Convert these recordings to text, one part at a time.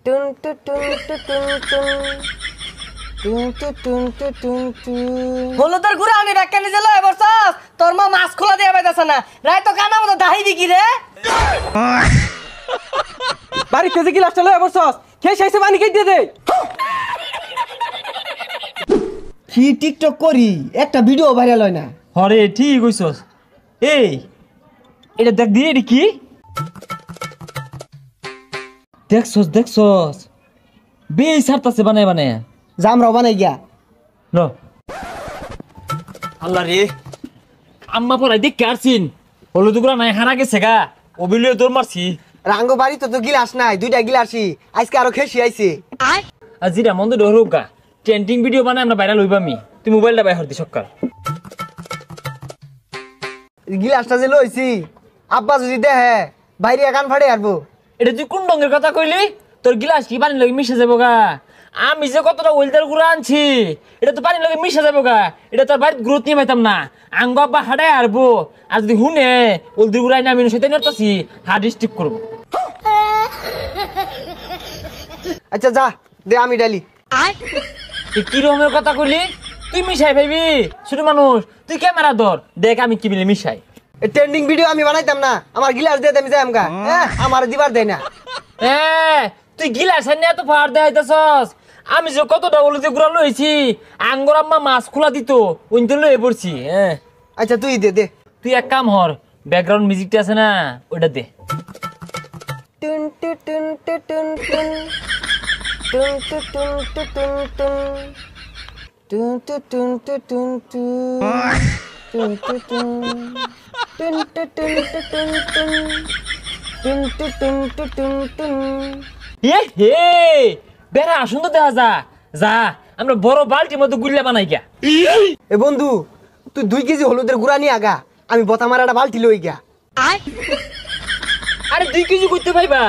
টুন টু টুন টু টুন টুন টুন টু টুন টু টুন টু হলুদের গুড়া আমি ব্যাখ্যা নিজে লয় বসছস তোর মা মাছ খোলা দিয়ে পাইতাছ না রাই তো কানা মতো দাহি দিকি রে বাড়িতে যে গিলাসটা লয় বসছস খেয়ে শেষে পানি খেয়ে দিয়ে দে কি টিকটক করি একটা ভিডিও ভাইরাল হয় না হরে ঠিক কইছস এই এটা দেখ দিয়ে এটি কি দেখছস বেই সারতাছে বানায় বানায় জামরাও বানাই গিয়া ল আল্লাহ রে আম্মা পড়াই দেখ কারছিন হলুদ গুড়া নাই হারা গেছে গা ওবিলিও দৌড় মারছি রাঙ্গ বাড়ি তো গিলাস নাই দুইটা গিলাসই আজকে আরো খেসি আইছে আর জিরা মন্দ ডরুক গা ট্রেন্ডিং ভিডিও বানায় আমরা ভাইরাল হইবামি তুই মোবাইলটা বাইর দি সকাল গিলাসটা যে লইছি আব্বা যদি দেখে বাইরে কান ফাড়ে আরবো এটা তুই কোন রঙের কথা কইলি তোর গিলাস কি পানি লাগে মিশে যাবো গা আমি যে কতটা ওয়েলদার গুড়া আনছি এটা তো পানি লাগে মিশে যাবো গা এটা তোর বাড়ির গ্রোথ নিয়ে পাইতাম না আঙ্গ আব্বা হাডায় আরবো আর যদি হুনে ওলদির গুড়াই না আমি সেটাই নড়তাছি হার্ড স্টিপ করবো আচ্ছা যা দে আমি ডালি কি রকমের কথা কইলি তুই মিশাই ভাইবি ছোট মানুষ তুই ক্যামেরা ধর দেখ আমি কি মিলে মিশাই ট্রেন্ডিং ভিডিও আমি বানাইতাম না আমার গিলাস দিয়ে আমি যাই আমগা আমার দিবার দেয় না তুই গিলাস নিয়ে এত ফাড় দেখাইতেছস আমি যে কতটা বলতে গুড়া লইছি আঙ্গর আম্মা মাছ খোলা দিত ওইতে লয়ে পড়ছি আচ্ছা তুই দে দে তুই এক কাম হর ব্যাকগ্রাউন্ড মিউজিকটা আছে না ওটা দে টুন টু টুন টু টুন টুন টুন টু টুন টু টুন টুন টুন টু টুন টু টুন টু টুন টুন টু টুন টু টুন টুন টু টুন টু টুন টুন হে বেড়া সুন্দর দেখা যা আমরা বড় বালতির মধ্যে গুল্লা বানাই গা এ বন্ধু তুই 2 কেজি হলুদের গুড়া নিয়ে আগা আমি বতা মারাটা বালতি লই গা আরে 2 কেজি করতে পাইবা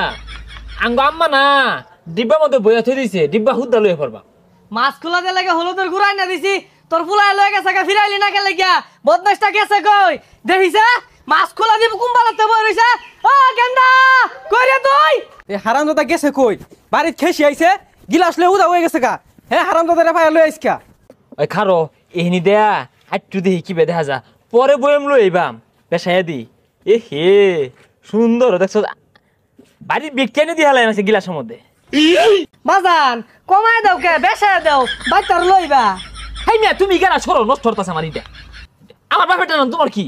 আঙ্গ আম্মা না ডিব্বার মধ্যে বইয়া থই দিছে ডিব্বা হুদ্দা লইয়া পড়বা মাছ খোলা দে লাগে হলুদের গুড়াই না দিছি তোর ফুলাই লয়ে গেছে গা ফিরাইলি না গেলে গিয়া বদমাশটা গেছে কই দেখিছে মাছ খোলা দিব কুম্বালাতে বই রইছে ও গেন্দা কই রে তুই এ হারামজাদা গেছে কই বাড়িত খেসি আইছে গিলাস লয়ে উদা হয়ে গেছে গা হ্যাঁ হারামজাদা রে ফায়া লই আইসকা ওই খারো এহনি দেয়া আটটু দেহি কি দেখা যা পরে বইম লই আইবাম বেশায়া দি এ হে সুন্দর দেখছো বাড়ির বিজ্ঞানী দি হালাই আছে গিলাসের মধ্যে বাজান কমায় দাও কে বেশায় দাও বাইতার লইবা হাই মিয়া তুমি গেলা সরো নষ্ট হতাছে আমার ইটা আমার বাপেটা না তোমার কি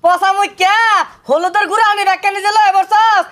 পচা মুখ্যা হলুদের গুড়া আমি ব্যাখ্যা নিজে লয় বসছস